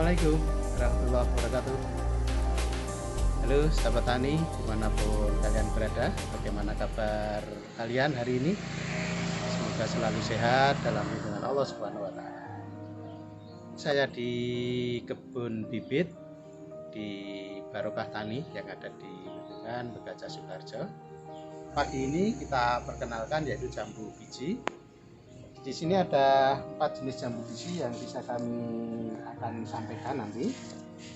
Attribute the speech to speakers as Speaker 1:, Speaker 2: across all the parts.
Speaker 1: Assalamualaikum warahmatullahi wabarakatuh. Halo sahabat tani dimanapun kalian berada, bagaimana kabar kalian hari ini? Semoga selalu sehat dalam lindungan Allah Subhanahu wa Ta'ala. Saya di kebun bibit di Barokah Tani yang ada di Bendungan Begaja Sukoharjo. Pagi ini kita perkenalkan yaitu jambu biji. Di sini ada 4 jenis jambu biji yang bisa kami akan sampaikan nanti.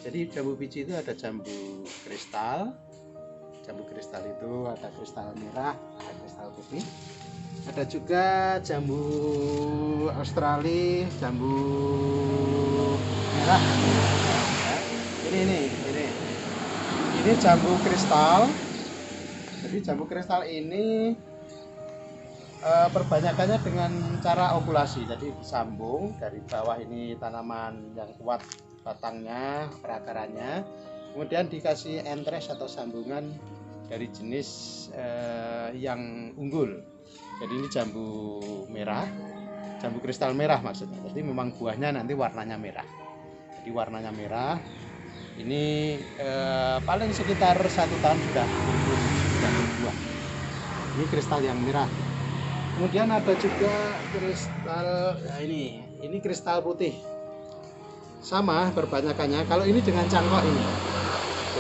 Speaker 1: Jadi jambu biji itu ada jambu kristal. Jambu kristal itu ada kristal merah, ada kristal putih. Ada juga jambu Australia, jambu merah. Ini jambu kristal. Jadi jambu kristal ini perbanyakannya dengan cara okulasi, jadi disambung dari bawah ini tanaman yang kuat batangnya, perakarannya, kemudian dikasih entres atau sambungan dari jenis yang unggul. Jadi ini jambu merah, jambu kristal merah maksudnya. Jadi memang buahnya nanti warnanya merah. Jadi warnanya merah. Ini paling sekitar 1 tahun sudah berbuah. Ini kristal yang merah. Kemudian ada juga kristal, nah ini kristal putih. Sama perbanyakannya. Kalau ini dengan cangkok ini.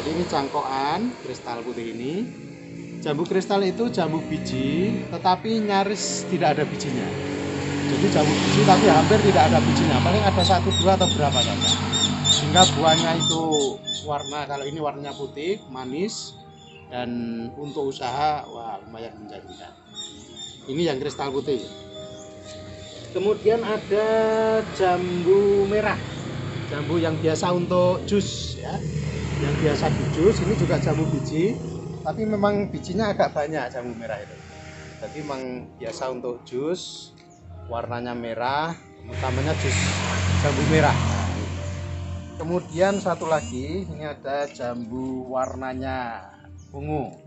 Speaker 1: Jadi ini cangkokan kristal putih ini. Jambu kristal itu jambu biji, tetapi nyaris tidak ada bijinya. Jadi jambu biji tapi hampir tidak ada bijinya. Paling ada 1, 2 atau berapa saja. Sehingga buahnya itu warna, kalau ini warnanya putih, manis, dan untuk usaha wah lumayan menjanjikan. Ini yang kristal putih. Kemudian ada jambu merah, jambu yang biasa untuk jus ya, yang biasa di jus. Ini juga jambu biji, tapi memang bijinya agak banyak jambu merah itu. Jadi memang biasa untuk jus, warnanya merah, utamanya jus jambu merah. Kemudian satu lagi, ini ada jambu warnanya ungu.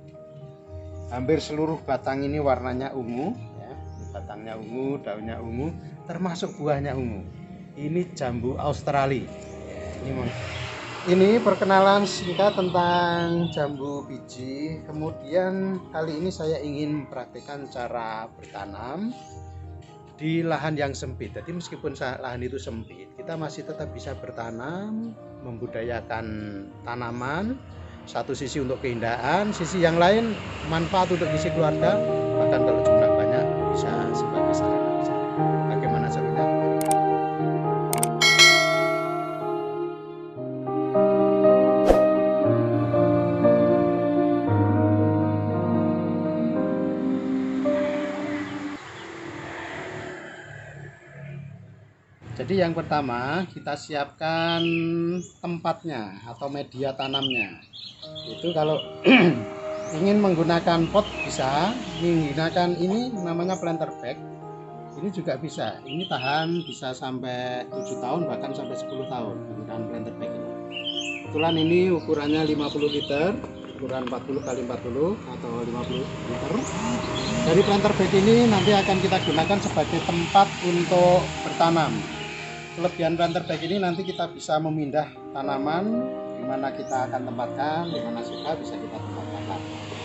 Speaker 1: Hampir seluruh batang ini warnanya ungu ya. Batangnya ungu, daunnya ungu, termasuk buahnya ungu. Ini jambu Australia. Ini perkenalan singkat tentang jambu biji. Kemudian kali ini saya ingin mempraktikkan cara bertanam di lahan yang sempit. Jadi meskipun lahan itu sempit, kita masih tetap bisa bertanam, membudayakan tanaman. Satu sisi untuk keindahan, sisi yang lain manfaat untuk isi keluarga, bahkan kalau jumlah banyak bisa sebagai sarana. Bagaimana serunya? Jadi yang pertama kita siapkan tempatnya atau media tanamnya. Itu kalau ingin menggunakan pot bisa, menggunakan ini namanya planter bag. Ini juga bisa. Ini tahan bisa sampai 7 tahun bahkan sampai 10 tahun menggunakan planter bag ini. Kebetulan ini ukurannya 50 liter, ukuran 40 x 40 atau 50 liter. Dari planter bag ini nanti akan kita gunakan sebagai tempat untuk bertanam. Kelebihan planter bag ini nanti kita bisa memindah tanaman di mana kita akan tempatkan, di mana suka bisa kita tempatkan.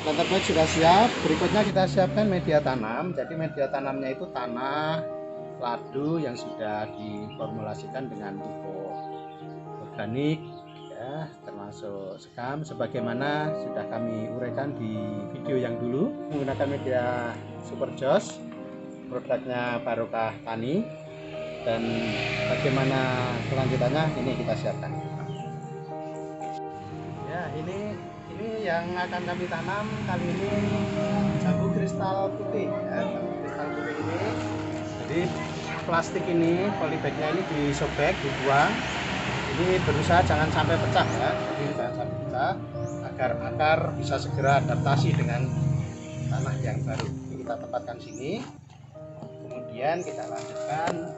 Speaker 1: Planter bag sudah siap. Berikutnya kita siapkan media tanam. Jadi media tanamnya itu tanah, ladu yang sudah diformulasikan dengan pupuk organik ya, termasuk sekam sebagaimana sudah kami uraikan di video yang dulu. Menggunakan media Super Joss, produknya Barokah Tani. Dan bagaimana kelanjutannya ini kita siapkan. Ya, ini yang akan kami tanam kali ini jambu kristal putih ya, jambu kristal putih ini. Jadi plastik ini, polybagnya ini disobek, dibuang. Ini berusaha jangan sampai pecah ya. Jadi jangan sampai pecah agar akar bisa segera adaptasi dengan tanah yang baru. Ini kita tempatkan sini. Kemudian kita lanjutkan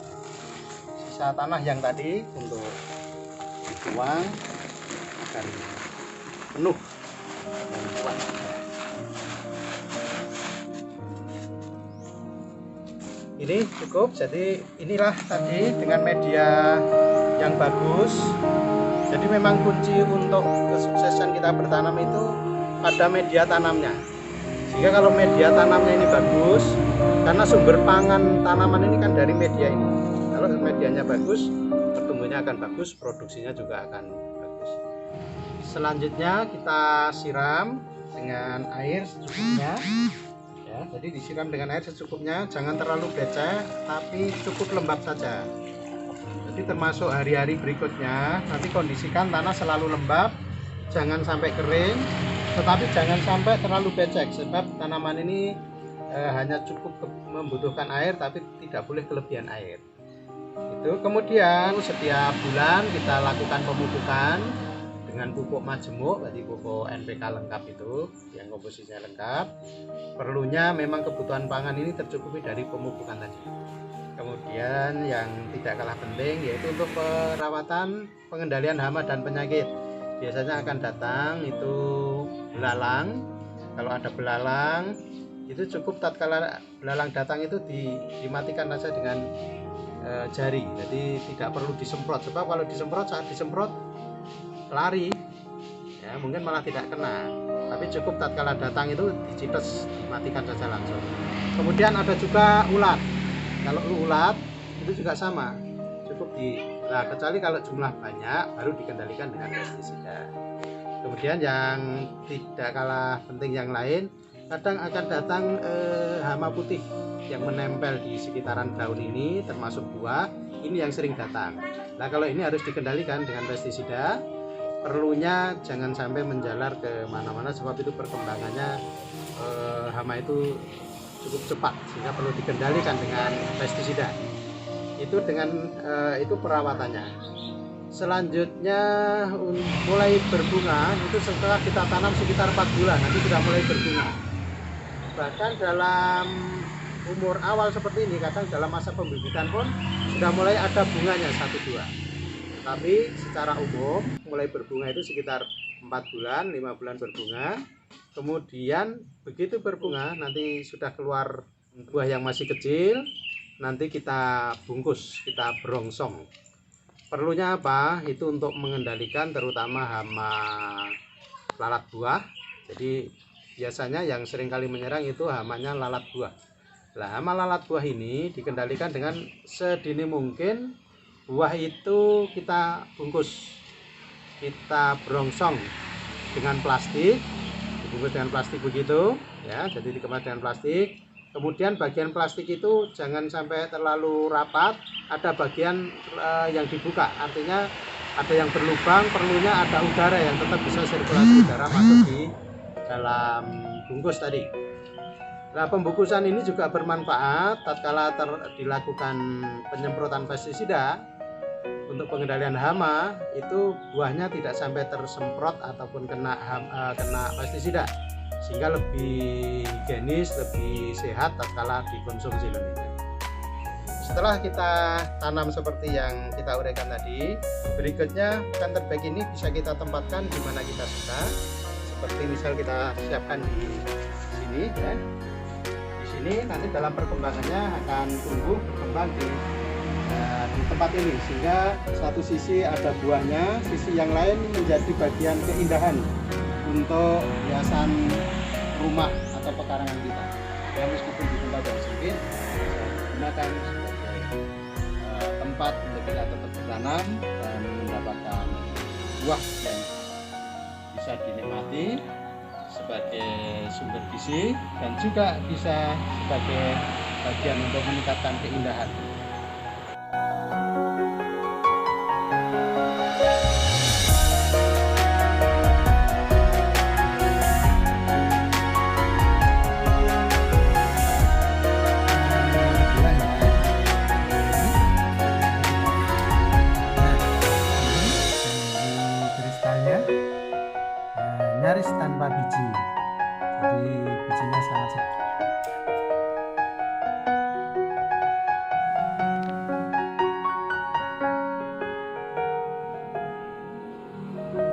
Speaker 1: sisa tanah yang tadi untuk dibuang agar penuh dan kuat. Ini ini cukup. Jadi inilah tadi dengan media yang bagus. Jadi memang kunci untuk kesuksesan kita bertanam itu pada media tanamnya. Sehingga kalau media tanamnya ini bagus, karena sumber pangan tanaman ini kan dari media ini. Kalau medianya bagus, pertumbuhannya akan bagus, produksinya juga akan bagus. Selanjutnya kita siram dengan air secukupnya. Ya, jadi disiram dengan air secukupnya, jangan terlalu becek, tapi cukup lembab saja. Jadi termasuk hari-hari berikutnya, nanti kondisikan tanah selalu lembab, jangan sampai kering, tetapi jangan sampai terlalu becek, sebab tanaman ini hanya cukup membutuhkan air, tapi tidak boleh kelebihan air. Itu kemudian setiap bulan kita lakukan pemupukan dengan pupuk majemuk, berarti pupuk NPK lengkap itu yang komposisinya lengkap. Perlunya memang kebutuhan pangan ini tercukupi dari pemupukan tadi. Kemudian yang tidak kalah penting yaitu untuk perawatan pengendalian hama dan penyakit. Biasanya akan datang itu belalang. Kalau ada belalang itu cukup tatkala belalang datang itu dimatikan saja dengan jari. Jadi tidak perlu disemprot, sebab kalau disemprot, saat disemprot lari ya, mungkin malah tidak kena. Tapi cukup tatkala datang itu dicites, dimatikan saja langsung. Kemudian ada juga ulat. Kalau ulat itu juga sama, cukup kecuali kalau jumlah banyak baru dikendalikan dengan pestisida. Kemudian yang tidak kalah penting yang lain, kadang akan datang hama putih yang menempel di sekitaran daun ini, termasuk buah. Ini yang sering datang. Nah, kalau ini harus dikendalikan dengan pestisida. Perlunya jangan sampai menjalar ke mana-mana, sebab itu perkembangannya hama itu cukup cepat, sehingga perlu dikendalikan dengan pestisida. Itu dengan itu perawatannya. Selanjutnya mulai berbunga itu setelah kita tanam sekitar 4 bulan, nanti sudah mulai berbunga. Bahkan dalam umur awal seperti ini, kadang dalam masa pembibitan pun sudah mulai ada bunganya 1-2. Tapi secara umum mulai berbunga itu sekitar 4 bulan, 5 bulan berbunga. Kemudian begitu berbunga nanti sudah keluar buah yang masih kecil, nanti kita bungkus, kita berongsong. Perlunya apa? Itu untuk mengendalikan terutama hama lalat buah. Jadi biasanya yang sering kali menyerang itu hamanya lalat buah. Nah, hama lalat buah ini dikendalikan dengan sedini mungkin. Buah itu kita bungkus, kita berongsong dengan plastik, dibungkus dengan plastik begitu ya, jadi dikemas dengan plastik. Kemudian bagian plastik itu jangan sampai terlalu rapat, ada bagian yang dibuka, artinya ada yang berlubang, perlunya ada udara yang tetap bisa sirkulasi udara masuk di dalam bungkus tadi. Nah, pembungkusan ini juga bermanfaat tatkala dilakukan penyemprotan pestisida. Untuk pengendalian hama itu buahnya tidak sampai tersemprot ataupun kena pestisida, sehingga lebih higienis, lebih sehat tatkala dikonsumsi nantinya. Setelah kita tanam seperti yang kita uraikan tadi, berikutnya ikan terbaik ini bisa kita tempatkan di mana kita suka. Seperti misal kita siapkan di sini ya. Di sini nanti dalam perkembangannya akan tumbuh berkembang di tempat ini, sehingga satu sisi ada buahnya, sisi yang lain menjadi bagian keindahan untuk hiasan rumah atau pekarangan kita. Ya, meskipun di tempat yang sempit, gunakan sebagai tempat untuk kita tetap bertanam dan mendapatkan buah yang bisa dinikmati sebagai sumber gizi dan juga bisa sebagai bagian untuk meningkatkan keindahan.